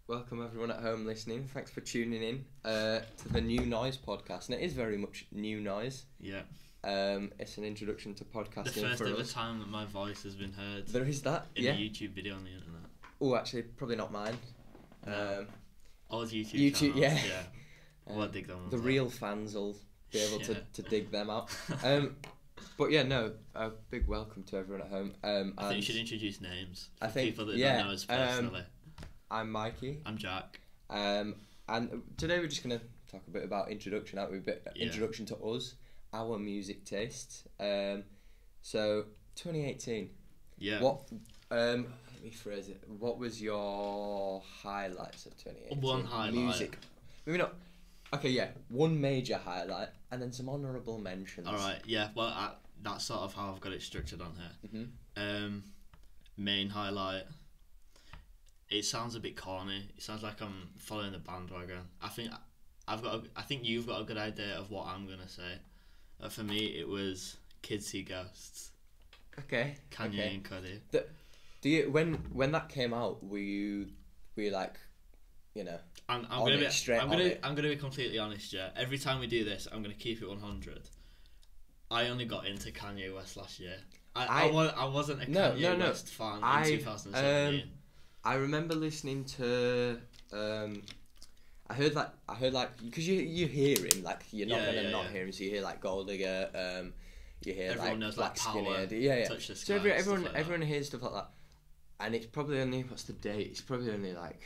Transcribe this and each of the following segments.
Welcome everyone at home listening. Thanks for tuning in to the New Noise podcast, and it is very much new noise. Yeah. It's an introduction to podcasting. The first for ever us. time that my voice has been heard. There is that. In yeah. a YouTube video on the internet. Oh, actually, probably not mine. No. Old YouTube channels. yeah. We'll dig them. The real fans will be able to dig them out. But yeah, no, a big welcome to everyone at home. I think you should introduce names for people that yeah, don't know us personally. I'm Mikey. I'm Jack. And today we're just going to talk a bit about introduction, aren't we? Introduction to us, our music tastes. So 2018. Yeah. What? Let me phrase it. What was your highlights of 2018? One highlight. Music. Maybe not. Okay, yeah. One major highlight, and then some honourable mentions. All right. Yeah. Well, that's sort of how I've got it structured on here. Mm-hmm. Main highlight. It sounds a bit corny. It sounds like I'm following the bandwagon. I think you've got a good idea of what I'm gonna say. For me, it was Kids See Ghosts. Okay. Kanye and Cudi. Do you when that came out? Were you like, you know? I'm gonna be completely honest. Yeah. Every time we do this, I'm gonna keep it 100. I only got into Kanye West last year. I wasn't a Kanye West fan in 2017. I remember listening to I heard like because you hear him, like you're not gonna not hear him, so you hear like Gold Digger, you hear everyone like knows Black like Power, yeah. Touch the Sky, so everyone hears stuff like that, and it's probably only what's the date? It's probably only like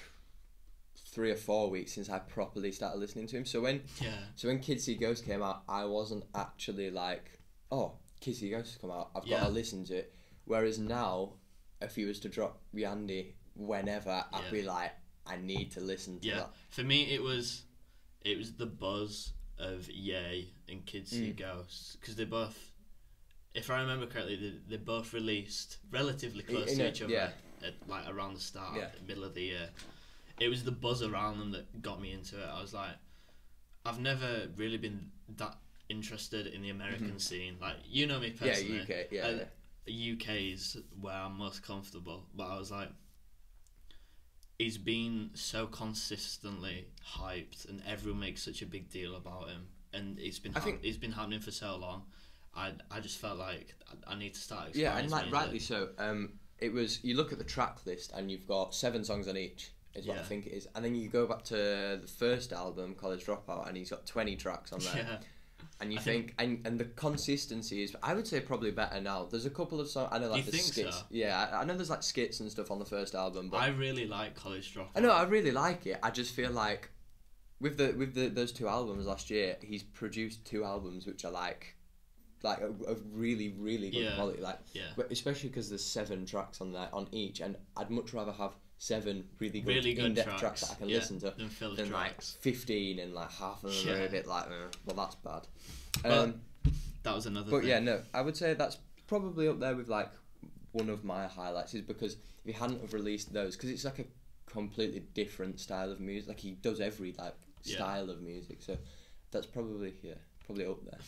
3 or 4 weeks since I properly started listening to him. So when Kids See Ghosts came out, I wasn't actually like, oh, Kids See Ghosts come out, I've got to listen to it. Whereas now, if he was to drop Yandy whenever, I'd be like, I need to listen to that. For me, it was the buzz of Ye and Kids See Ghosts, because they both, if I remember correctly, they both released relatively close to each other at like around the start, the middle of the year. It was the buzz around them that got me into it. I was like, I've never really been that interested in the American scene. Like, you know me personally. UK is where I'm most comfortable, but I was like, he's been so consistently hyped, and everyone makes such a big deal about him, and it's been happening for so long. I just felt like I need to start exploring. Yeah, and like rightly so. It was, you look at the track list and you've got 7 songs on each. Is what I think it is, and then you go back to the first album, College Dropout, and he's got 20 tracks on there. Yeah. And you think the consistency is, I would say, probably better now. There's a couple of songs, I know, like the skits. So? Yeah, I know there's like skits and stuff on the first album, but I really like College Dropout. I know, I really like it. I just feel like with those 2 albums last year, he's produced 2 albums which are like a really, really good quality. Especially because there's 7 tracks on there on each, and I'd much rather have 7 really good in-depth tracks that I can listen to than like 15 and like half of them are a bit like, well, that's bad. That was another thing. But yeah, no, I would say that's probably up there with like one of my highlights, is because if he hadn't have released those, because it's like a completely different style of music, like he does every like style of music, so that's probably up there.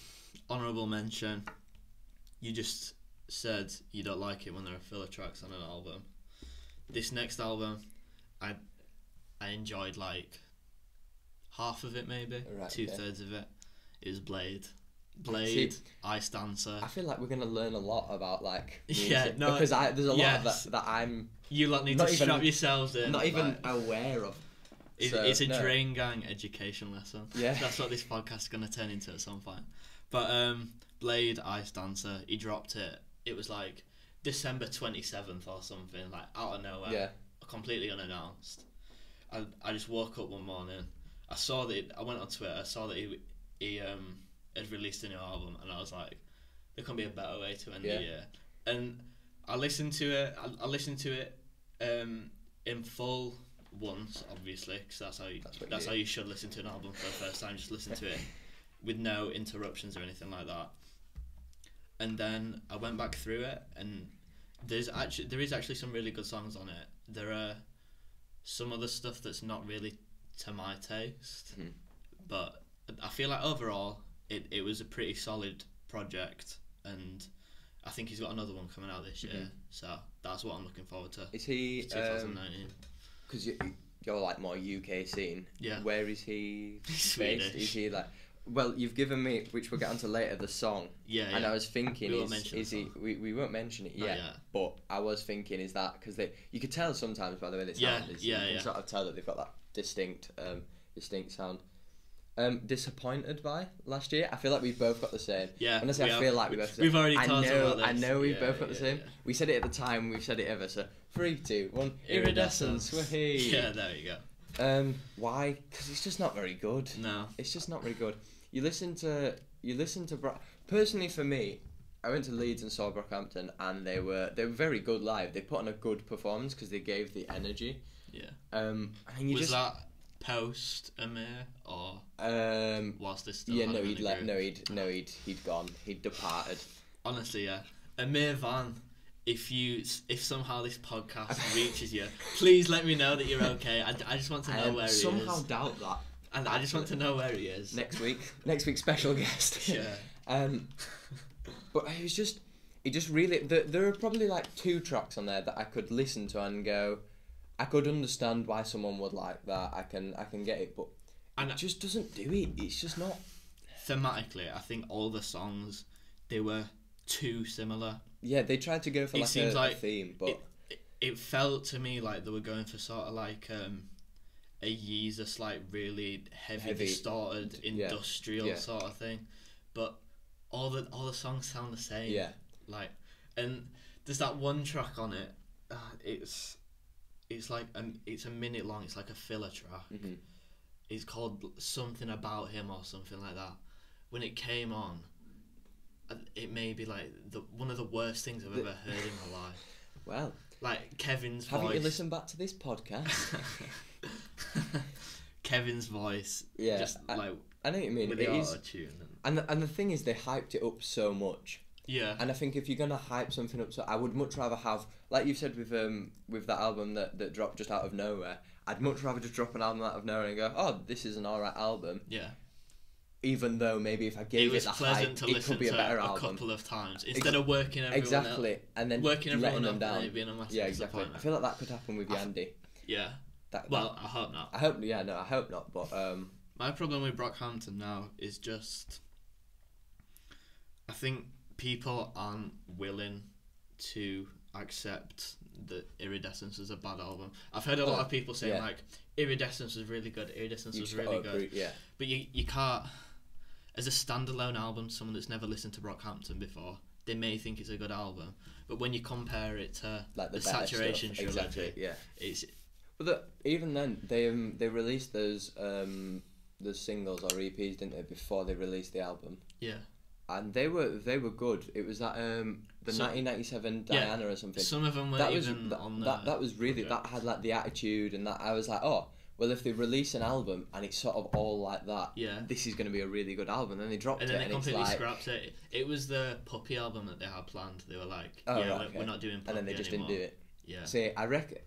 Honourable mention, you just said you don't like it when there are filler tracks on an album. This next album, I enjoyed like half of it, maybe 2/3 of it. It was Blade, Ice Dancer. I feel like we're gonna learn a lot about like music, because there's a lot of that I'm. You lot need to strap yourselves in. Not even aware of. It's a Drain Gang education lesson. Yeah, that's what this podcast is gonna turn into at some point. But Blade, Ice Dancer, he dropped it. It was like December 27th or something, like out of nowhere, completely unannounced. I just woke up one morning, I went on Twitter, I saw that he had released a new album, and I was like, there can't be a better way to end the year. And I listened to it in full once, obviously, because that's how you should listen to an album for the first time. Just listen to it with no interruptions or anything like that. And then I went back through it, and there is actually some really good songs on it. There are some other stuff that's not really to my taste, but I feel like overall it was a pretty solid project, and I think he's got another one coming out this year, so that's what I'm looking forward to. Is he 2019? Because you your like more UK scene. Yeah. Where is he Swedish. based? Is he like? Well, you've given me, which we'll get onto later, the song. Yeah. And I was thinking, we we won't mention it yet. But I was thinking, is that because you could tell sometimes by the way they sound. You can sort of tell that they've got that distinct sound. Disappointed by last year. I feel like we've both got the same. Yeah. Honestly, I feel like we've already talked about this. I know we've both got the same. Yeah. We said it at the time. We've said it ever. So 3, 2, 1. Iridescence. Wahey. Yeah, there you go. Why? Because it's just not very good. No. It's just not very good. You listen to personally for me, I went to Leeds and saw Brockhampton, and they were very good live. They put on a good performance because they gave the energy. Yeah. And you was that post Amir or was this still? Yeah, no, he'd gone. He'd departed. Honestly, yeah. Amir Van, if somehow this podcast reaches you, please let me know that you're okay. I just want to know where he is. Somehow doubt that. And I just want to know where he is. Next week special guest. Yeah. But it just really there are probably like 2 tracks on there that I could listen to and go, I could understand why someone would like that. I can get it, but it just doesn't do it. It's just not. Thematically, I think all the songs, they were too similar. Yeah, they tried to go for a theme, but it felt to me like they were going for sort of like a Yeezus, like really heavy distorted industrial sort of thing, but all the songs sound the same. Yeah, like, and there's that one track on it. It's like it's a minute long. It's like a filler track. Mm-hmm. It's called Something About Him or something like that. When it came on, it may be like one of the worst things I've ever heard in my life. Well, like Kevin's voice. Haven't you listened back to this podcast? Kevin's voice. Yeah, just I know what you mean. With the auto-tune. And the thing is, they hyped it up so much. Yeah. And I think if you're gonna hype something up, so I would much rather have, like you said with that album that dropped just out of nowhere. I'd much rather just drop an album out of nowhere and go, oh, this is an alright album. Yeah. Even though maybe if I gave it the hype, it could be a better album. A couple of times instead of working everyone else, and then working letting everyone them down. And being a massive exactly. I feel like that could happen with Yandy. Yeah. I hope not. I hope not. But my problem with Brockhampton now is just, I think people aren't willing to accept that Iridescence is a bad album. I've heard a lot of people saying like Iridescence was really good. Iridescence was really good. Yeah. But you can't, as a standalone album, someone that's never listened to Brockhampton before, they may think it's a good album. But when you compare it to like the Saturation trilogy, exactly, yeah, it's. But even then, they released those singles or EPs, didn't they, before they released the album? Yeah. And they were good. It was that the 1997 Diana or something. Some of them were on the. That was really that had like the attitude, and that I was like, oh, well, if they release an album and it's sort of all like that, this is going to be a really good album. And then they dropped it, and then they completely scrapped it. It was the Puppy album that they had planned. They were like, we're not doing Puppy and then they just anymore. didn't do it. Yeah. See, I reckon.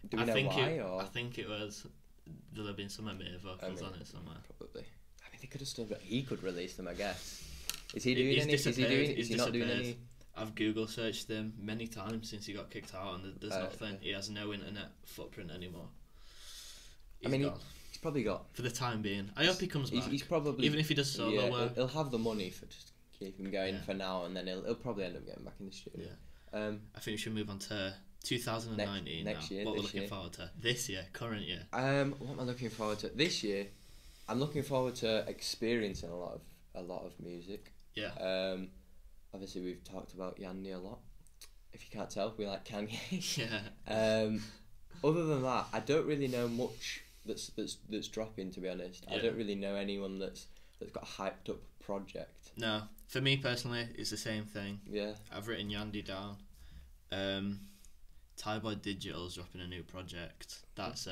Do we know why? I think it was there'll have been some Amir vocals on it somewhere. Probably. I mean, they could have still. He could release them, I guess. Is he doing any? Is he not doing any? I've Google searched him many times since he got kicked out, and there's nothing. He has no internet footprint anymore. He's probably got for the time being. I hope he comes back. He's probably even if he does solo work. He'll have the money for just keep him going for now, and then he'll probably end up getting back in the studio. Yeah. I think we should move on to 2019 next year. What we're looking forward to this year, current year. What am I looking forward to this year? I'm looking forward to experiencing a lot of music. Yeah. Obviously we've talked about Yandy a lot. If you can't tell, we like Kanye. Yeah. Other than that, I don't really know much that's dropping. To be honest, I don't really know anyone that's got a hyped up project. No, for me personally, it's the same thing. Yeah. I've written Yandy down. Tyboy Digital's dropping a new project. That's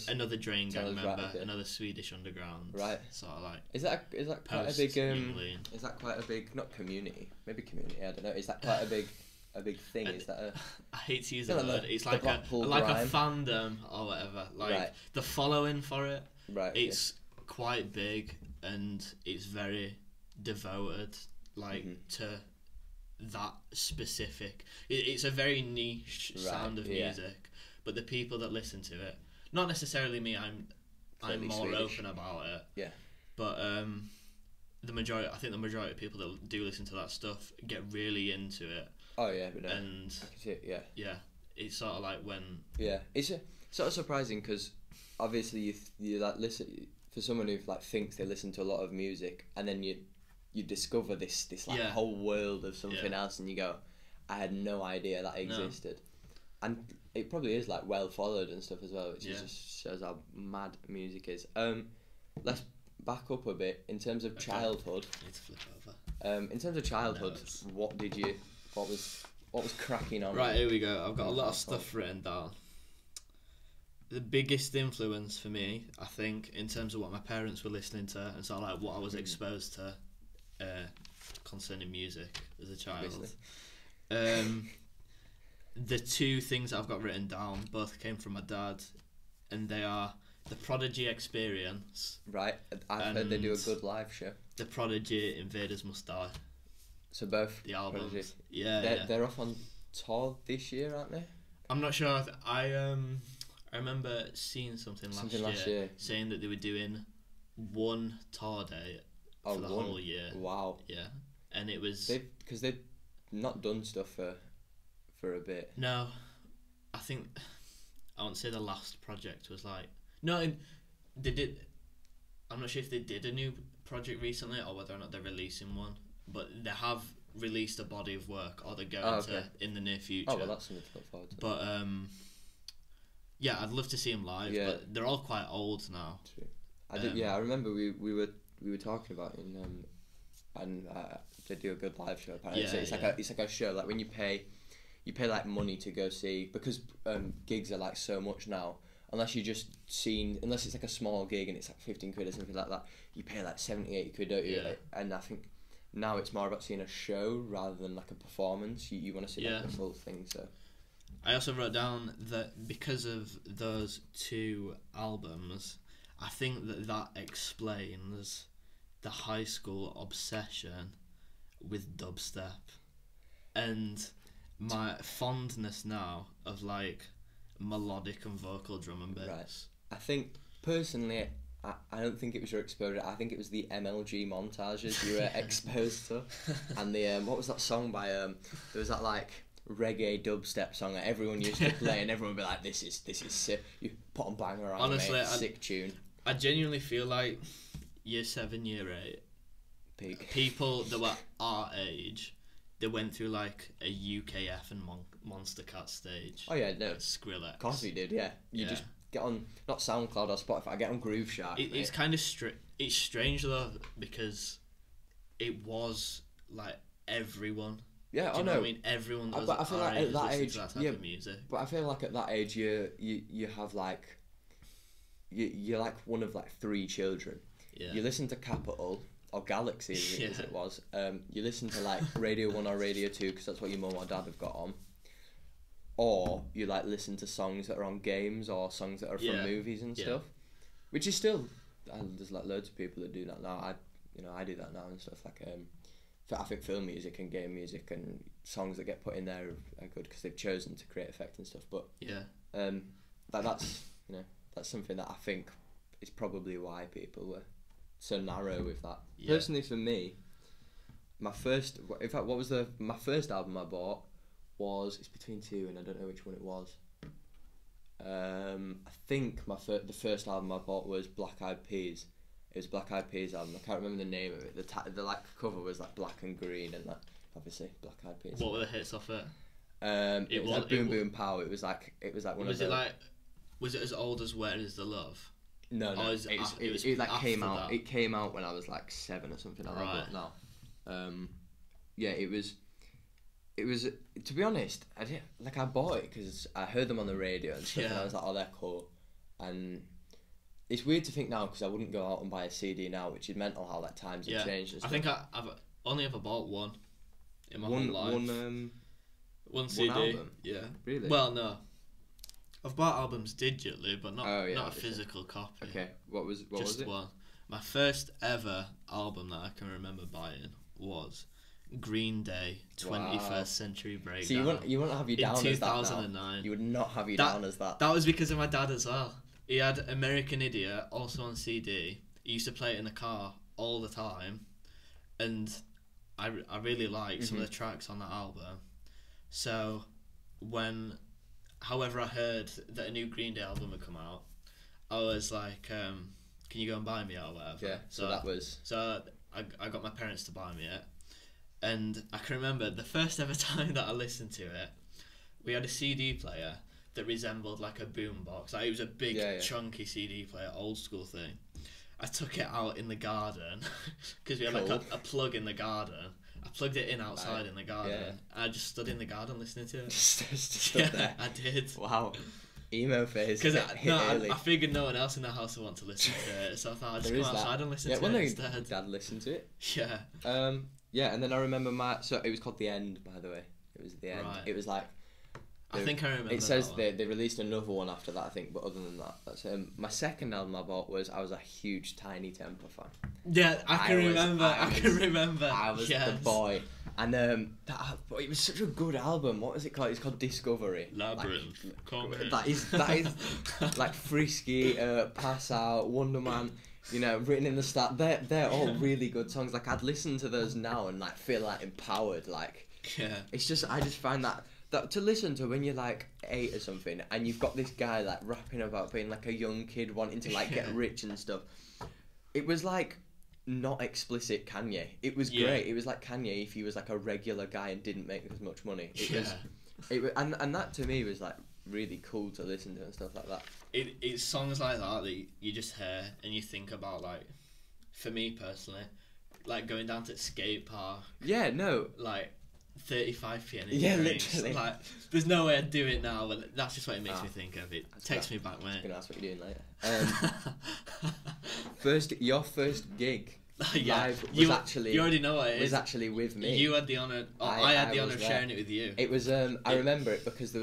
another Drain Gang member, another Swedish underground. Right. Sort of like. Is that quite a big Is that quite a big not community? Maybe community. I don't know. Is that quite a big thing? Is that a? I hate to use the word. It's like a fandom or whatever. Like the following for it. Right. It's quite big and it's very devoted. Like to that specific. It's a very niche sound of music, but the people that listen to it, not necessarily me. I'm more Swedish. Open about it. Yeah. But I think the majority of people that do listen to that stuff get really into it. Oh yeah, but and I can see it. Yeah. Yeah, it's sort of like when. Yeah, it's sort of surprising because obviously you like listen for someone who like thinks they listen to a lot of music, and then you discover this like whole world of something else, and you go, I had no idea that existed. No. And it probably is like well followed and stuff as well, which just shows how mad music is. Let's back up a bit in terms of childhood. I need to flip over. In terms of childhood, what was cracking on? Right, here we go. I've got a lot of stuff written down. The biggest influence for me, I think, in terms of what my parents were listening to and sort of like what I was exposed to concerning music as a child. The two things I've got written down both came from my dad, and they are the Prodigy Experience. Right, I've heard they do a good live show. The Prodigy Invaders Must Die. So both the albums. Prodigy. Yeah, they're off on tour this year, aren't they? I'm not sure. I remember seeing something last year saying that they were doing one tour date for the whole year. Wow. Yeah, and it was because they've not done stuff for a bit. No, I think I won't say the last project was like they did. I'm not sure if they did a new project recently or whether or not they're releasing one, but they have released a body of work or they're going to in the near future. Oh well, that's something to look forward to. But yeah, I'd love to see them live. Yeah. But they're all quite old now. True. I remember we were talking about it and they do a good live show apparently. So it's like a show like when you pay like money to go see, because gigs are like so much now, unless it's like a small gig and it's like 15 quid or something like that, you pay like 70, 80 quid, don't you? Yeah. And I think now it's more about seeing a show rather than like a performance. You want to see like the full thing. So I also wrote down that because of those two albums, I think that explains the high school obsession with dubstep and my fondness now of like melodic and vocal drum and bass. Right. I think personally, I don't think it was your exposure. I think it was the MLG montages you were exposed to, and the what was that song by there was that like reggae dubstep song that everyone used to play, and everyone would be like, "This is sick." You put on Banger on, honestly, mate, sick tune. I genuinely feel like year 7, year 8, people that were our age, they went through like a UKF and Monster Cat stage. Oh yeah, no, Skrillex. Of course we did, yeah. You just get on not SoundCloud or Spotify, get on Groove Shark. It's kind of it's strange though, because it was like everyone. Yeah, I know. I mean, everyone. But I feel like at that age, that type of music. But I feel like at that age, you have like, you're like one of like 3 children. Yeah. You listen to Capital or Galaxy as it was. You listen to like Radio 1 or Radio 2 because that's what your mum or dad have got on. Or you like listen to songs that are on games or songs that are from movies and stuff, which is still there's like loads of people that do that now. I do that now and stuff like I think film music and game music and songs that get put in there are good because they've chosen to create effect and stuff. But that's something that I think is probably why people were so narrow with that. Yeah. Personally, for me, my first album I bought was, it's between 2 and I don't know which one it was. I think the first album I bought was Black Eyed Peas. It was Black Eyed Peas album. I can't remember the name of it. The like cover was like black and green and like obviously Black Eyed Peas. What were the hits off it? It was like Boom Boom Pow. It was like one of the. Was it as old as Where Is the Love? No. It like came out. That? It came out when I was like 7 or something like that. But no. It was. To be honest, I bought it because I heard them on the radio and stuff, and I was like, oh, they're cool. And it's weird to think now because I wouldn't go out and buy a CD now, which is mental how like times have changed. And stuff. I think I've only ever bought one in my whole life. One CD. One album? Yeah. Really? Well, no. I've bought albums digitally, but not a physical copy. Okay. What was it? One. My first ever album that I can remember buying was Green Day 21st Century Breakdown. So you wouldn't have you down as that 2009. You would not have you down as that. That was because of my dad as well. He had American Idiot also on CD. He used to play it in the car all the time, and I really like some of the tracks on that album. So however I heard that a new Green Day album had come out, I was like, can you go and buy me it or whatever? Yeah, so I got my parents to buy me it, and I can remember the first ever time that I listened to it, we had a CD player that resembled like a boombox. Like, it was a big chunky CD player, old school thing. I took it out in the garden because we had like a plug in the garden. I plugged it in outside in the garden. Yeah. I just stood in the garden listening to it. Stood there. I did. Wow. Emo phase. Because I figured no one else in the house would want to listen to it, so I thought I'd just come outside and listen to it instead. Dad listened to it. Yeah. And then I remember so it was called The End, by the way. It was The End. Right. It was like... I think I remember. It says they released another one after that, I think, but other than that, that's my second album I bought I was a huge Tiny Temper fan. Yeah, I can remember. I was the boy, and it was such a good album. What was it called? It's called Discovery. Labyrinth. That is like Frisky, Pass Out, Wonder Man. You know, Written in the Start. They're all really good songs. Like, I'd listen to those now and like feel like empowered. Like, it's just I just find that to listen to when you're like 8 or something, and you've got this guy like rapping about being like a young kid wanting to like get rich and stuff. It was like not explicit Kanye. It was great. It was like Kanye if he was like a regular guy and didn't make as much money. It was, and that to me was like really cool to listen to and stuff like that. It's songs like that you just hear and you think about, like, for me personally, like going down to skate park. Yeah, no. Like 35p energy. Yeah, literally. Like, there's no way I'd do it now, but that's just what it makes me think of. It takes me back, mate. I'm gonna ask what you're doing later. Your first gig live was you already know what it is. Was actually with me. You had the honour. I had the honour of sharing it with you. It was. I remember it because there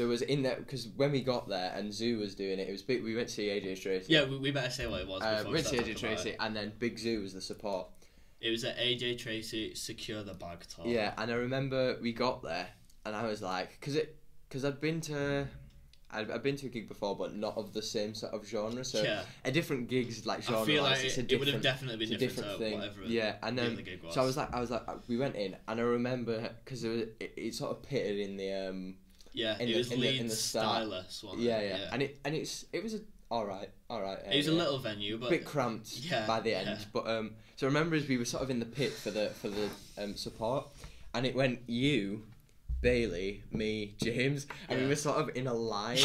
was in there, because when we got there and Zoo was doing it, it was big. We went to see AJ Tracy. Yeah, we better say what it was. We went to see AJ Tracy, and then Big Zoo was the support. It was at AJ Tracy Secure the Bag tour. Yeah, and I remember we got there, and I was like, because I'd been to a gig before, but not of the same sort of genre. So a different gig's like genre. I feel like it would have definitely been different thing. Whatever. Yeah, and then the gig was. So I was like, we went in, and I remember because it sort of pitted in the in the stylus one. Yeah, and it was alright. It was a little venue, but a bit cramped by the end. But so I remember as we were sort of in the pit for the support, and it went you, Bailey, me, James, and we were sort of in a line.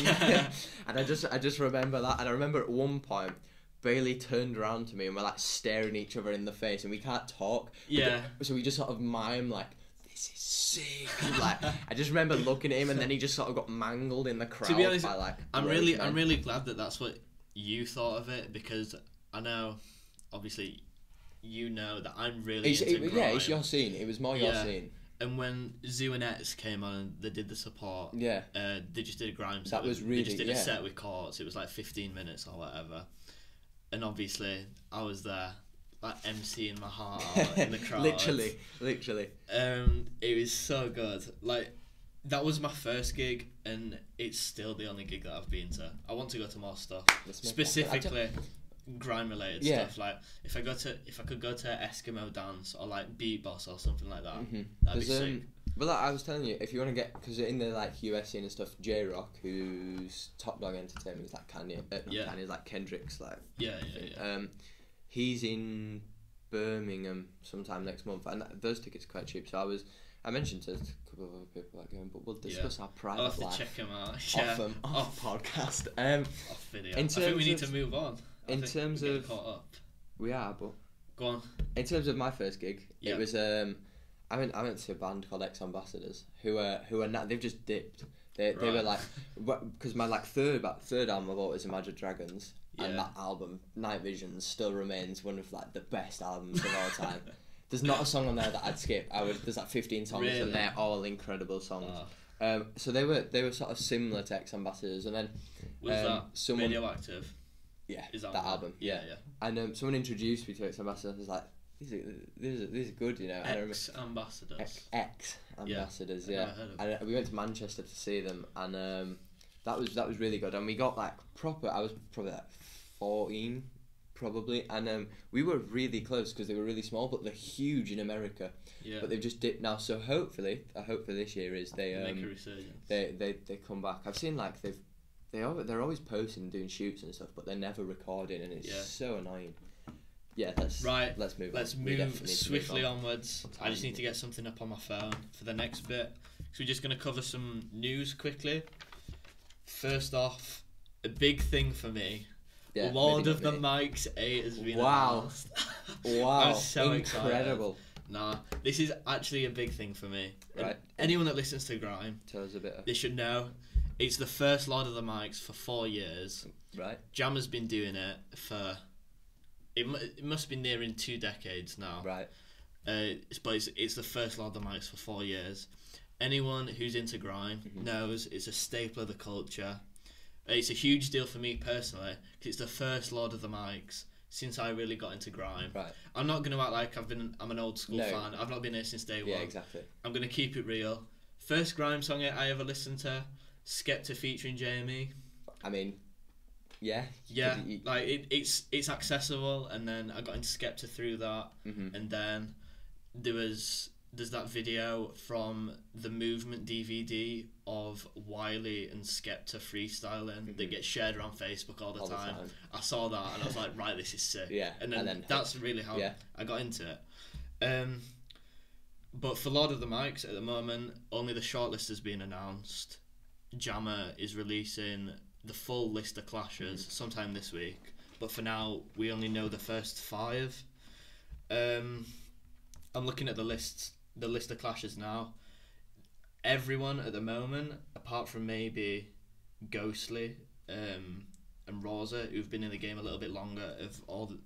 And I just remember that, and I remember at one point Bailey turned around to me and we're like staring each other in the face, and we can't talk. So we just sort of mime like, this is sick. Like, I just remember looking at him, and then he just sort of got mangled in the crowd. To be honest, by, like, I'm really glad that that's what you thought of it, because I know, obviously, you know that I'm really into grime. Yeah, it's your scene. It was more your scene. And when Zoo and Ets came on and they did the support, they just did a grime set. That was really, they just did a set with chords. It was like 15 minutes or whatever. And obviously, I was there, like emceeing my heart out in the crowd. Literally. It was so good. Like, that was my first gig, and it's still the only gig that I've been to. I want to go to more stuff, specifically grime related stuff. Like, if I could go to Eskimo dance or like Beat Boss or something like that, that'd be sick. But like I was telling you, if you want to get, because in the like US scene and stuff, J-Rock, who's Top Dog Entertainment, is like Kanye, Kanye's like Kendrick's like. He's in Birmingham sometime next month, and those tickets are quite cheap. So I mentioned to a couple of other people about going, but we'll discuss our private life. I'll have to check him out. Off podcast. Off video. I think we need to move on. Caught up. We are, but go on. In terms of my first gig, it was I went to a band called Ex Ambassadors, who are now they've just dipped. They were like, because my like third album I bought was Imagine Dragons. And that album, Night Visions, still remains one of like the best albums of all time. There's not a song on there that I'd skip. There's like 15 songs, and they're all incredible songs. So they were sort of similar to Ex Ambassadors, and then was that Radioactive? Yeah, that album. Yeah. And someone introduced me to Ex Ambassadors. I was like, these are good, you know. Ex Ambassadors. Ex Ambassadors, yeah. And we went to Manchester to see them, and that was really good, and we got like proper. I was probably like 14, probably, and we were really close because they were really small, but they're huge in America. Yeah. But they've just dipped now. So hopefully, I hope for this year is they make a resurgence. They come back. I've seen like they're always posting and doing shoots and stuff, but they're never recording, and it's so annoying. Yeah, let's move. Let's move swiftly onwards. I just need to get something up on my phone for the next bit. So we're just going to cover some news quickly. First off, a big thing for me. Yeah, Lord of the Mics 8 has been announced. Wow, I'm so incredible. Excited. Nah, this is actually a big thing for me. Right. Anyone that listens to Grime, tell us a bit. They should know it's the first Lord of the Mics for 4 years. Right. Jammer's been doing it for. It must be nearing 2 decades now. Right. But it's the first Lord of the Mics for 4 years. Anyone who's into grime knows it's a staple of the culture. It's a huge deal for me personally because it's the first Lord of the Mics since I really got into grime. Right. I'm not going to act like I'm an old school fan. I've not been here since day one. Yeah, exactly. I'm going to keep it real. First grime song I ever listened to, Skepta featuring Jamie. I mean, yeah. Like it's accessible, and then I got into Skepta through that, and then there's that video from the Movement DVD of Wiley and Skepta freestyling that gets shared around Facebook all the time. I saw that and I was like, right, this is sick. Yeah, and then that's really how I got into it. But for Lord of the Mics at the moment, only the shortlist has been announced. Jammer is releasing the full list of clashes sometime this week, but for now we only know the first 5. I'm looking at the list of clashes now. Everyone at the moment, apart from maybe Ghostly and Rosa, who've been in the game a little bit longer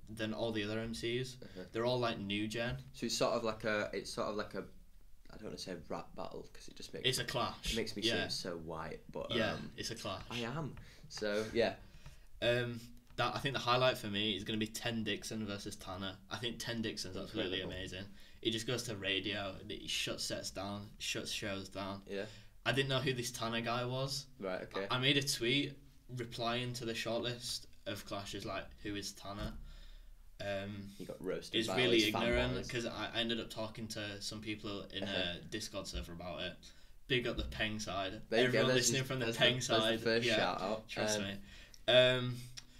than all the other MCs, they're all like new gen. So it's sort of like a I don't want to say rap battle because it just makes it's a clash. It makes me seem so white, but it's a clash. I am. So yeah. That I think the highlight for me is going to be 10 Dixon versus Tanner. I think 10 Dixon's absolutely amazing. He just goes to radio. He shuts sets down, shuts shows down. Yeah. I didn't know who this Tanner guy was. Right. Okay. I made a tweet replying to the shortlist of clashes like, who is Tanner? He got roasted. He's really ignorant because I ended up talking to some people in a Discord server about it. Big up the Peng side. Everyone listening from the Peng side. The first shout out. Trust me.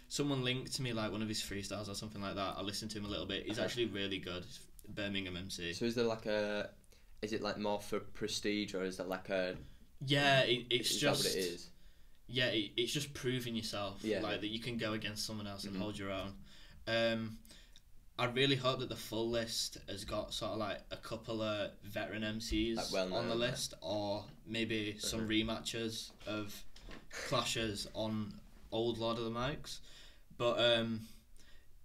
Someone linked to me like one of his freestyles or something like that. I listened to him a little bit. He's actually really good. Birmingham MC. So is there like is it like more for prestige or is that like a? Yeah, it's just. That what it is? Yeah, it's just proving yourself. Yeah. Like that you can go against someone else and hold your own. I really hope that the full list has got sort of like a couple of veteran MCs on the list, or maybe some rematches of clashes on old Lord of the Mics. But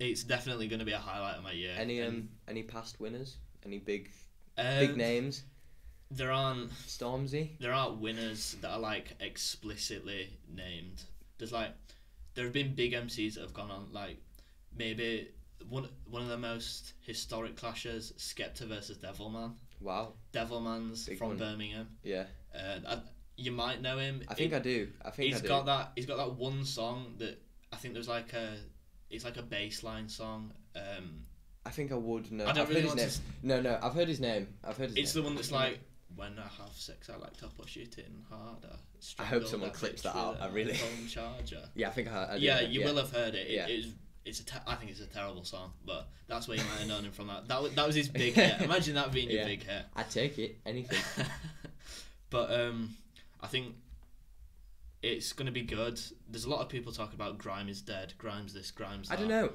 it's definitely going to be a highlight of my year. Any past winners? Any big names? There aren't Stormzy. There aren't winners that are like explicitly named. There have been big MCs that have gone on, like maybe one of the most historic clashes, Skepta versus Devilman. Wow. Devilman's big from Birmingham. Yeah. You might know him. I think I do. He's got that one song that I think there's like it's like a bassline song. I think I would know. I don't really want to. No, I've heard his name. It's the one that's like, when I have sex, I like to push it in harder. I hope someone clips that out. I really. Phone charger. Yeah, I think I do. Yeah, you will have heard it. I think it's a terrible song, but that's where you might have known him from. That was his big hit. Imagine that being your big hit. I'd take it, anything. But I think it's going to be good. There's a lot of people talking about grime is dead, grime's this, grime's that. I don't know.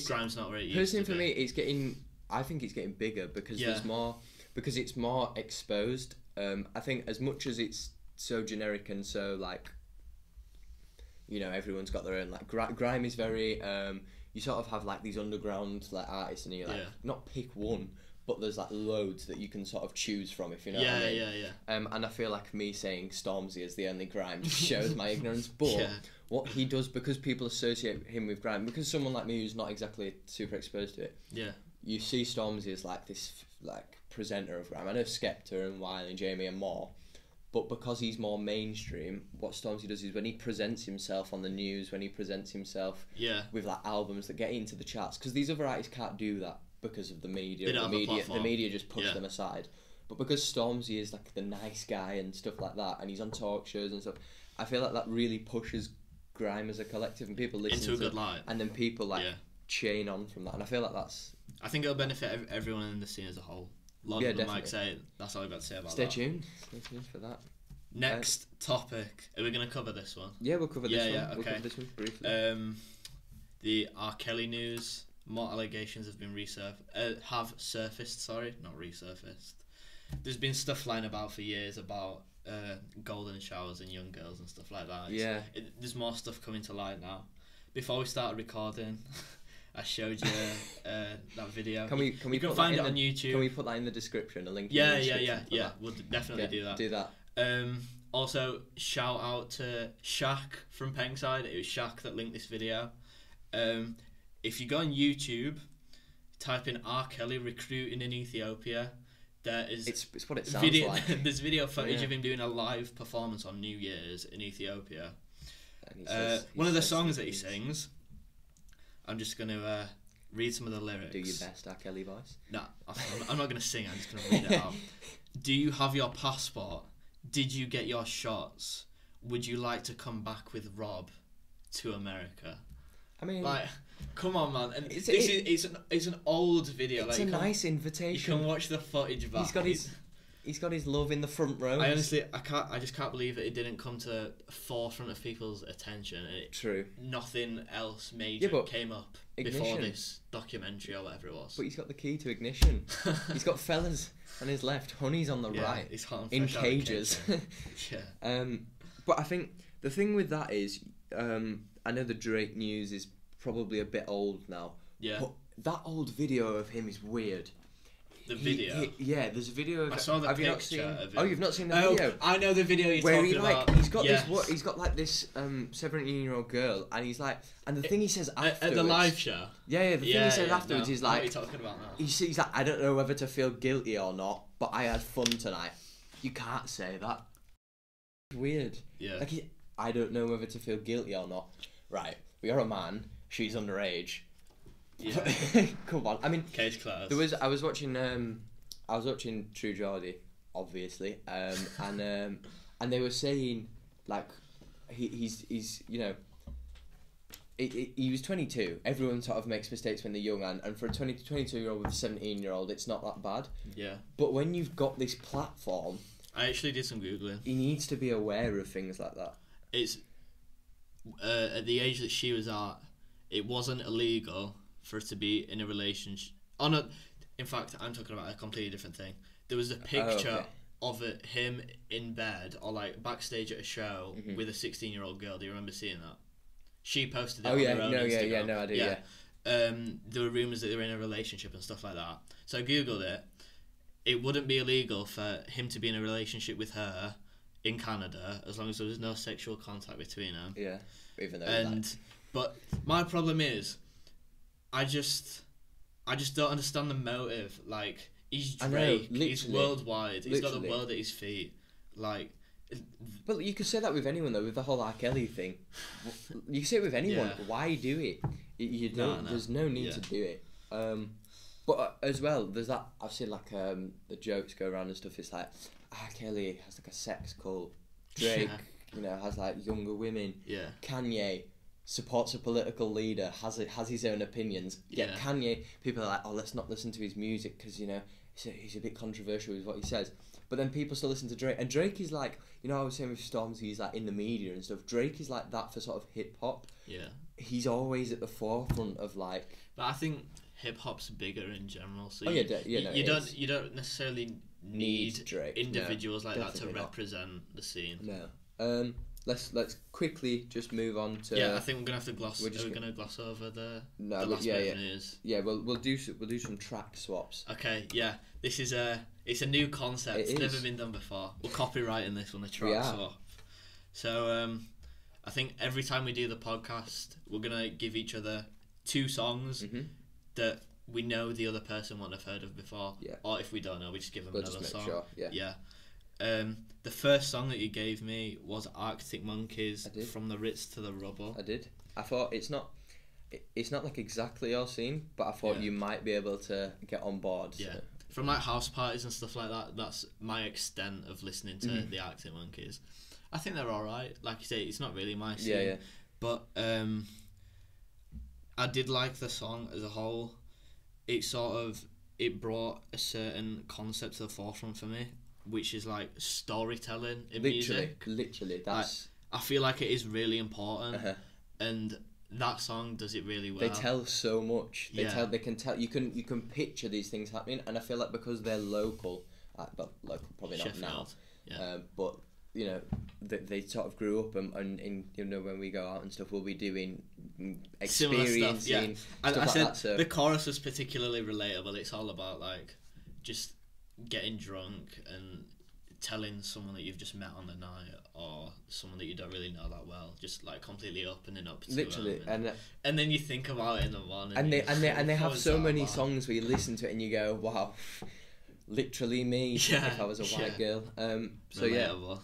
Grime's not where it used personally to for be. me, I think it's getting bigger because there's more, because it's more exposed. I think as much as it's so generic and so like, everyone's got their own, like grime is very you sort of have like these underground like artists and you're like not pick one, but there's like loads that you can sort of choose from, if you know what I mean. And I feel like me saying Stormzy is the only grime just shows my ignorance, but what he does, because people associate him with grime, because someone like me who's not exactly super exposed to it, you see Stormzy as like this like presenter of grime. I know Skepta and Wiley and Jamie and more, But because he's more mainstream, what Stormzy does is when he presents himself on the news, when he presents himself with like albums that get into the charts, because these other artists can't do that because of the media. The media just push them aside. But because Stormzy is like the nice guy and stuff like that, and he's on talk shows and stuff, I feel like that really pushes grime as a collective, and people listen into a good light, and then people like chain on from that, and I feel like that's. I think it'll benefit everyone in the scene as a whole. A lot of them might say that's all I've got to say about that. Stay tuned for that. Next topic. Are we going to cover this one? Yeah, we'll cover this one. Yeah, okay. We'll cover this one briefly. The R. Kelly news. More allegations have been surfaced. Not resurfaced. There's been stuff flying about for years about golden showers and young girls and stuff like that. There's more stuff coming to light now. Before we started recording, I showed you that video. Can we find it on YouTube. Can we put that in the description? A link. Yeah. We'll definitely do that. Do that. Also, shout out to Shaq from Pengside. It was Shaq that linked this video. If you go on YouTube, type in R. Kelly recruiting in Ethiopia. There is it's what it sounds like. There's video footage of him doing a live performance on New Year's in Ethiopia. One of the songs that he sings, I'm just going to read some of the lyrics. Do your best R. Kelly voice. No, I'm not going to sing. I'm just going to read it out. Do you have your passport? Did you get your shots? Would you like to come back with Rob to America? I mean, like, come on, man! And it's an old video. It's like, a nice invitation. You can watch the footage back. He's got his love in the front row. I just can't believe that it didn't come to the forefront of people's attention. True. Nothing else major came up before this documentary or whatever it was. But he's got the key to ignition. He's got fellas on his left, honeys on the right, he's hot in cages. But I think the thing with that is, I know the Drake news is probably a bit old now. Yeah. But that old video of him is weird. The video? There's a video of... I saw the picture of it. Oh, you've not seen the video? I know the video you're talking about. He's got he's got like this 17-year-old girl, and he's like... And the thing he says afterwards... At the live show? The thing he says afterwards is like... What are you talking about now? He's like, I don't know whether to feel guilty or not, but I had fun tonight. You can't say that. It's weird. Yeah. Like, I don't know whether to feel guilty or not. Right, you're a man, she's underage. Yeah. Come on. I mean, case closed. I was watching True Geordie, obviously, and they were saying like he's you know he was 22. Everyone sort of makes mistakes when they're young, and for a 22-year-old with a 17-year-old, it's not that bad. Yeah. But when you've got this platform, I actually did some Googling. He needs to be aware of things like that. It's at the age that she was at, it wasn't illegal for her to be in a relationship. In fact, I'm talking about a completely different thing. There was a picture of him in bed or like backstage at a show with a 16-year-old girl. Do you remember seeing that? She posted it on her own Instagram. No, I do. Yeah. There were rumours that they were in a relationship and stuff like that. So I googled it. It wouldn't be illegal for him to be in a relationship with her in Canada as long as there was no sexual contact between them. Yeah, even though. But my problem is, I just don't understand the motive. Like, he's Drake, he's worldwide, he's got the world at his feet. Like, but you could say that with anyone though, with the whole R. Kelly thing. You can say it with anyone. Yeah. Why do it? You don't. No. There's no need to do it. But as well, there's that. I've seen like the jokes go around and stuff. It's like R. Kelly has like a sex cult. Drake, has like younger women. Yeah. Kanye supports a political leader, has his own opinions. Yeah. Kanye, people are like, oh, let's not listen to his music because he's a bit controversial with what he says. But then people still listen to Drake, and Drake is like, I was saying with Stormzy, he's like in the media and stuff. Drake is like that for sort of hip hop. Yeah. He's always at the forefront of like. But I think hip hop's bigger in general, so you don't necessarily need Drake, individuals like that to represent the scene. No. Let's quickly just move on to. Yeah, I think we're gonna have to gloss. We're gonna gloss over the last bit of news. Yeah, we'll do some track swaps. Okay, yeah, this is it's a new concept. It's never been done before. We're copyrighting this one, the track swap. So I think every time we do the podcast, we're gonna give each other 2 songs that we know the other person won't have heard of before. Yeah. Or if we don't know, we just give them another song. Sure. Yeah. Yeah. The first song that you gave me was Arctic Monkeys, From the Ritz to the Rubble. I did. I thought it's not like exactly your scene, but I thought you might be able to get on board. Yeah. So. From like house parties and stuff like that, that's my extent of listening to the Arctic Monkeys. I think they're alright. Like you say, it's not really my scene. Yeah. But I did like the song as a whole. It brought a certain concept to the forefront for me, which is like storytelling in music. Literally, that's. I feel like it is really important, and that song does it really well. They tell so much. They can tell. You can picture these things happening, and I feel like because they're local, local probably not Sheffield. Now, but you know, they sort of grew up, and you know, when we go out and stuff, we'll be doing experiencing stuff. Yeah, stuff I said that, so. The chorus was particularly relatable. It's all about like just getting drunk and telling someone that you've just met on the night, or someone that you don't really know that well, just like completely opening up to literally, them, and then you think about it in the morning, and they have so many songs where you listen to it and you go, wow, literally me if I was a white girl. So relatable.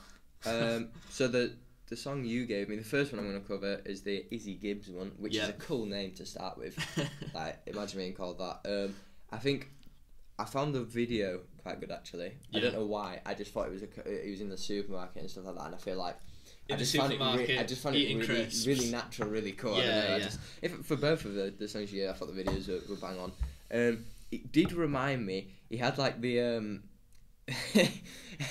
So the song you gave me, the first one I'm going to cover is the Izzie Gibbs one, which is a cool name to start with. Like, imagine being called that. I think I found the video quite good actually. I don't know why. I just thought it was in the supermarket and stuff like that, and I feel like I just found it really natural, really cool. For both of the songs you gave, I thought the videos were bang on. It did remind me. He had like the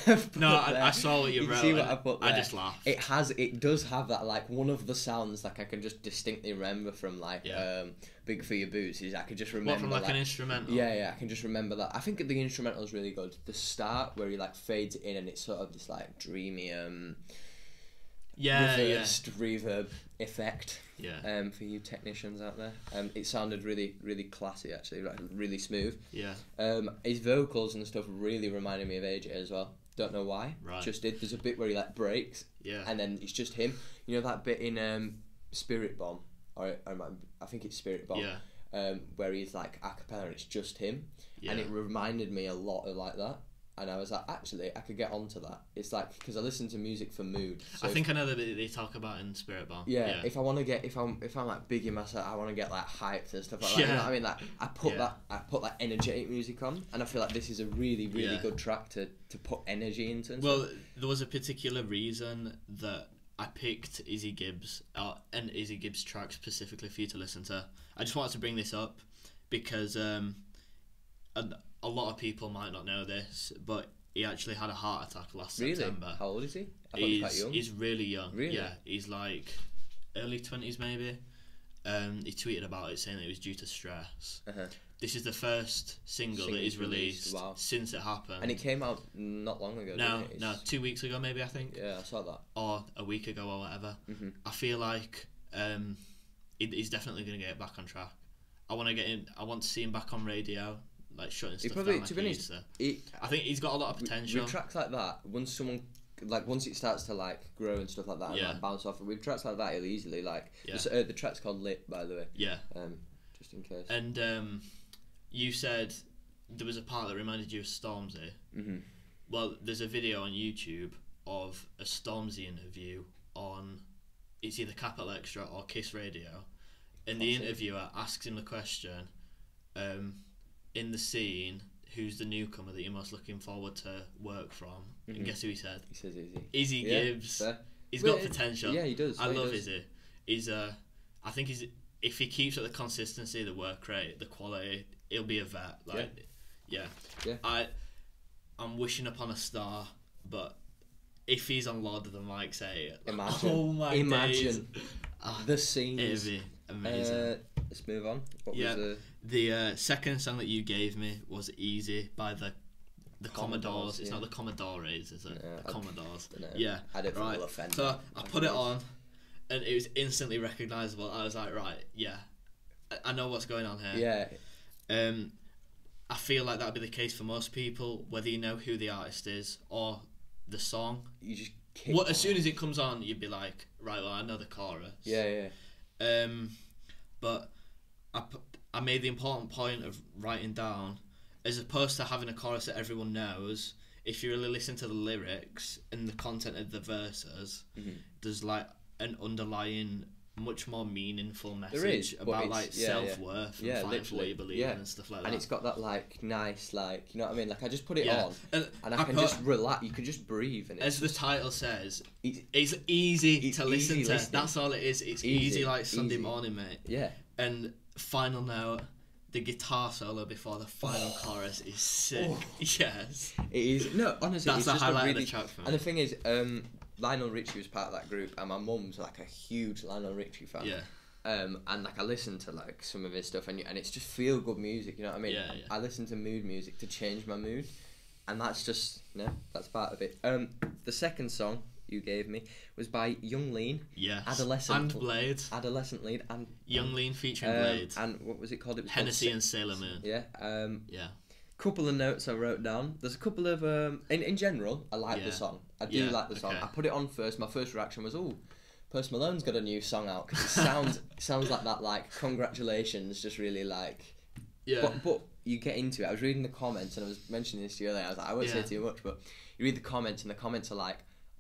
I saw what you wrote. See what I put there? I just laughed. It does have that, like, one of the sounds like I can just distinctly remember from like Big for Your Boots is I could just remember. What, from like an instrumental? Yeah, I can just remember that. I think the instrumental is really good. The start where he like fades it in and it's sort of this like dreamy reversed reverb effect. Yeah. For you technicians out there, it sounded really, really classy actually, like really smooth. Yeah. His vocals and stuff really reminded me of AJ as well. Don't know why. Right. Just did. There's a bit where he like breaks. Yeah. And then it's just him. You know that bit in Spirit Bomb, or I think it's Spirit Bomb. Yeah. Where he's like a cappella and it's just him. Yeah. And it reminded me a lot of like that. And I was like, actually, I could get onto that. It's like, because I listen to music for mood. So I think I know the bit they talk about in Spirit Bomb. Yeah. If I want to get, if I'm like big in myself, I want to get like hyped and stuff like that. You know what I mean? Like I put that energetic music on, and I feel like this is a really, really good track to put energy into. Well, there was a particular reason that I picked Izzie Gibbs and Izzie Gibbs track specifically for you to listen to. I just wanted to bring this up because a lot of people might not know this, but he actually had a heart attack last September. How old is he? I thought he was quite young. He's really young. Really? Yeah, he's like early 20s maybe. He tweeted about it saying that it was due to stress. This is the first single that he's released since it happened. And it came out not long ago, No, 2 weeks ago maybe, I think. Yeah, I saw that. Or a week ago or whatever. Mm-hmm. I feel like he's definitely going to get back on track. I want to see him back on radio, like shutting stuff down like he used to. I think he's got a lot of potential. With tracks like that, once it starts to like grow and stuff like that, and like bounce off. With tracks like that, he'll easily like. Yeah. The track's called Lit, by the way. Yeah. Just in case. And you said there was a part that reminded you of Stormzy. Mm-hmm. Well, there's a video on YouTube of a Stormzy interview on, it's either Capital Extra or Kiss Radio, and the interviewer asks him the question, in the scene, who's the newcomer that you're most looking forward to work from? Mm-hmm. And guess who he said? He says Izzie. Izzie Gibbs. He's got potential. Yeah, he does. I love Izzie. I think if he keeps at the consistency, the work rate, the quality, he'll be a vet. Like, yeah. I'm wishing upon a star, but if he's on Lord of the Mics 8, imagine the scenes. It'd be amazing. Let's move on. The second song that you gave me was Easy by the Commodores. It's not the Commodores, is it? The Commodores. Yeah. I don't think we'll offend. So I put it on, and it was instantly recognisable. I was like, right, yeah, I know what's going on here. Yeah. I feel like that'd be the case for most people, whether you know who the artist is or the song. You just as soon as it comes on, you'd be like, right, well, I know the chorus. Yeah. But I made the important point of writing down, as opposed to having a chorus that everyone knows, if you really listen to the lyrics and the content of the verses, there's like an underlying, much more meaningful message about like self-worth and fighting for what you believe in and stuff like that. And it's got that like nice, like, you know what I mean? Like I just put it on and I can just relax. You can just breathe. And as the title says, it's easy to listen to. Listening. That's all it is. It's easy like Sunday morning, mate. Yeah. And final note, the guitar solo before the final chorus is sick. Yes. It is. No, honestly, that's it's the highlight of the track for me. And the thing is, Lionel Richie was part of that group, and my mum's like a huge Lionel Richie fan. Yeah. And like I listen to like some of his stuff, and it's just feel good music. You know what I mean? Yeah. I listen to mood music to change my mood, and that's just that's part of it. The second song you gave me was by Young Lean. Yes. Adolescent and Blade. Adolescent Lead and Young Lean featuring Blade. And what was it called? It was Hennessy and Sailor Moon. Yeah. Yeah. Couple of notes I wrote down. There's a couple of in general, I like the song. I do like the song. I put it on first. My first reaction was, "Oh, Post Malone's got a new song out," because it sounds like that. Like congratulations, just really like. Yeah. But you get into it. I was reading the comments and I was mentioning this to you earlier. I was like, I won't say too much, but you read the comments and the comments are like,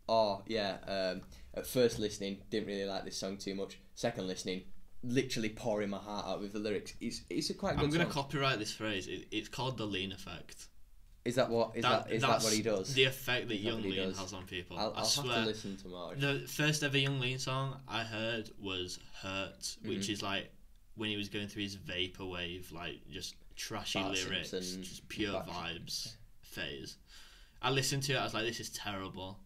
"Oh yeah, at first listening, didn't really like this song too much. Second listening, literally pouring my heart out with the lyrics." It's a quite good song. I'm going to copyright this phrase. It's called the Lean effect. Is that what that what he does? The effect that Young Lean has on people. I'll have to listen to more. The first ever Young Lean song I heard was Hurt, which is like when he was going through his vaporwave, like just trashy lyrics, just pure vibes phase. I listened to it, I was like, this is terrible.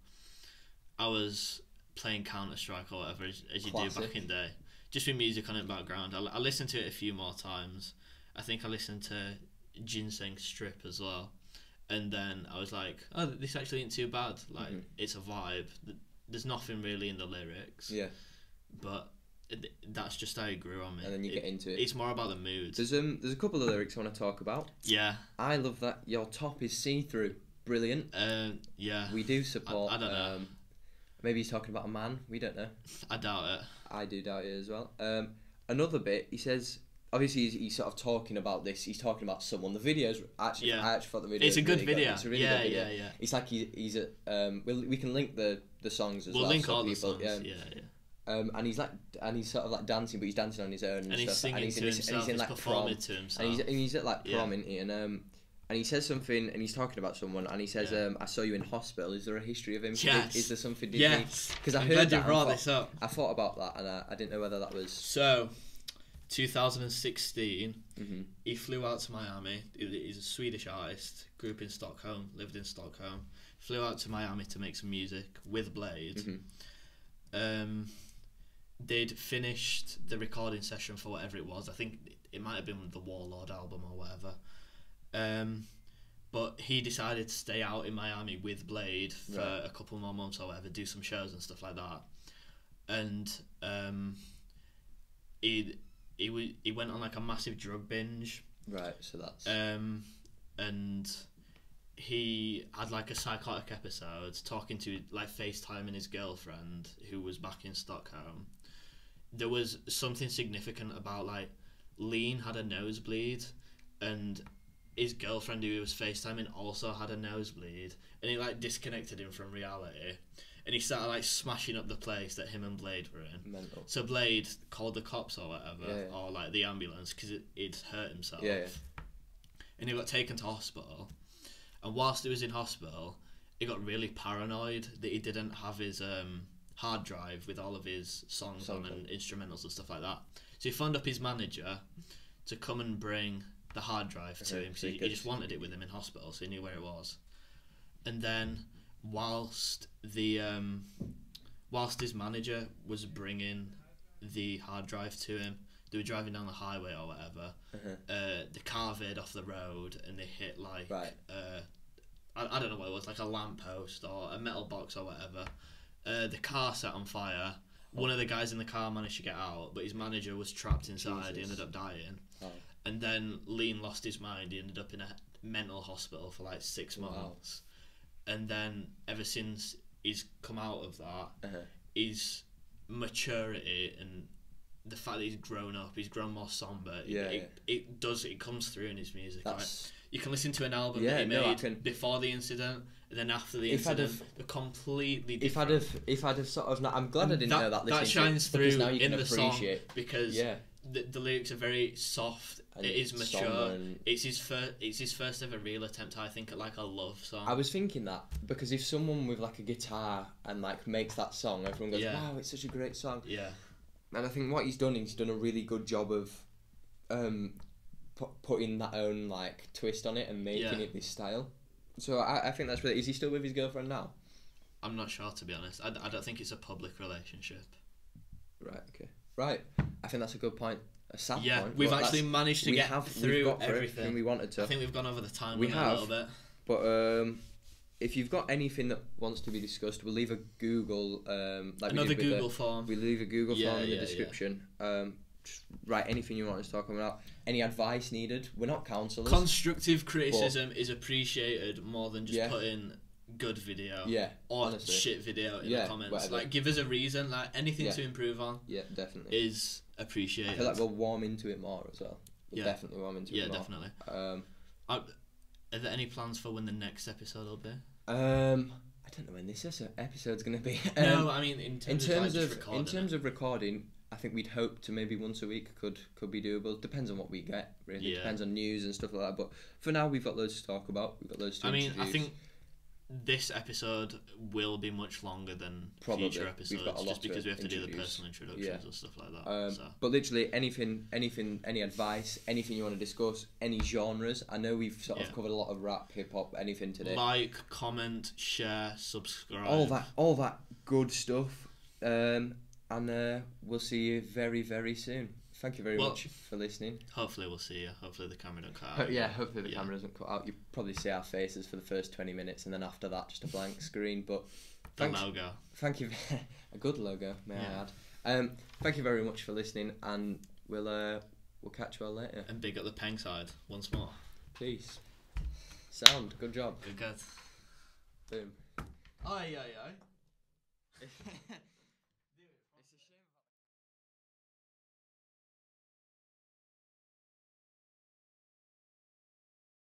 I was playing Counter-Strike or whatever, as you do back in the day. Just with music on in the background. I listened to it a few more times. I think I listened to Ginseng Strip as well. And then I was like, oh, this actually ain't too bad. Like, it's a vibe. There's nothing really in the lyrics. Yeah. But that's just how it grew on me. And then you get into it. It's more about the mood. There's a couple of lyrics I want to talk about. Yeah. I love that your top is see-through. Brilliant. Yeah. We do support. I don't know. Maybe he's talking about a man. We don't know. I doubt it. I do doubt it as well. Another bit, he says, obviously he's sort of talking about this. He's talking about someone. The video's actually, I actually thought the video. It's a good really video. It's a really good video. Yeah. It's like he's a. We can link the songs as well. We'll link all the songs. Yeah. And he's sort of like dancing, but he's dancing on his own and he's stuff. Singing to himself. He's like performing to himself. And he's at like prom, isn't he? And he says something, and he's talking about someone, and he says, "I saw you in hospital. Is there a history of him? Yes. Is there something?" Yes. Because I heard that. You brought this up. I thought about that, and I didn't know whether that was. So, 2016, he flew out to Miami. He's a Swedish artist, grew up in Stockholm, lived in Stockholm. Flew out to Miami to make some music with Blade. They'd finished the recording session for whatever it was. I think it might have been the Warlord album or whatever. But he decided to stay out in Miami with Blade for a couple more months or whatever, do some shows and stuff like that. And he went on like a massive drug binge. Right, so that's and he had like a psychotic episode, talking to like FaceTiming his girlfriend who was back in Stockholm. There was something significant about like Lean had a nosebleed, and his girlfriend who he was FaceTiming also had a nosebleed, and he like disconnected him from reality, and he started like smashing up the place that him and Blade were in. Mental. So Blade called the cops or whatever, or like the ambulance, because he'd hurt himself. And he got taken to hospital, and whilst he was in hospital, he got really paranoid that he didn't have his hard drive with all of his songs on and instrumentals and stuff like that. So he phoned up his manager to come and bring the hard drive to him, because he just wanted it with him in hospital, so he knew where it was. And then whilst his manager was bringing the hard drive to him, they were driving down the highway or whatever, the car veered off the road and they hit like I don't know what it was, like a lamppost or a metal box or whatever. The car set on fire. One of the guys in the car managed to get out, but his manager was trapped inside. He ended up dying. And then Lean lost his mind. He ended up in a mental hospital for like 6 months. And then ever since he's come out of that, his maturity and the fact that he's grown up, he's grown more somber. It comes through in his music. Like, You can listen to an album that he made before the incident, and then after the incident, they're completely different. If I'd have sort of I'm glad I didn't know that. That shines through in the song because the lyrics are very soft. And it is mature. It's his first ever real attempt, I think, at like a love song. I was thinking that because if someone with like a guitar and like makes that song, everyone goes, "Wow, it's such a great song." Yeah. And I think what he's done a really good job of putting that own like twist on it and making it this style. So I think that's really. Is he still with his girlfriend now? I'm not sure, to be honest. I don't think it's a public relationship. Right. Okay. Right. I think that's a good point. A sad point. Yeah, we've actually managed to get through everything we wanted to. I think we've gone over the time limit a little bit. But if you've got anything that wants to be discussed, we'll leave a Google another Google form. We'll leave a Google form in the description. Just write anything you want us to talk about. Any advice needed? We're not counsellors. Constructive criticism is appreciated more than just putting good video or honestly. Shit video in the comments. Whatever. Like, give us a reason. Like, anything to improve on. Yeah, definitely. Is appreciated. I feel like we'll warm into it more as well. We'll definitely warm into it more. Yeah, definitely. Are there any plans for when the next episode will be? I don't know when this episode's going to be. No, I mean in terms of recording, I think we'd hope to maybe once a week could be doable. Depends on what we get, really. Yeah. Depends on news and stuff like that. But for now, we've got loads to talk about. We've got loads to introduce. I think this episode will be much longer than future episodes, just because we have to do the personal introductions and stuff like that. But literally anything, any advice, anything you want to discuss, any genres. I know we've sort of covered a lot of rap, hip hop, anything today. Like, comment, share, subscribe. All that good stuff. And we'll see you very, very soon. Thank you very much for listening. Hopefully we'll see you. Hopefully the camera don't cut out. Hopefully the camera doesn't cut out. You probably see our faces for the first 20 minutes and then after that just a blank screen. But the logo. Thank you. A good logo, may I add. Thank you very much for listening, and we'll catch you all later. And big up the Peng side once more. Peace. Sound. Good job. Good. Boom. Aye.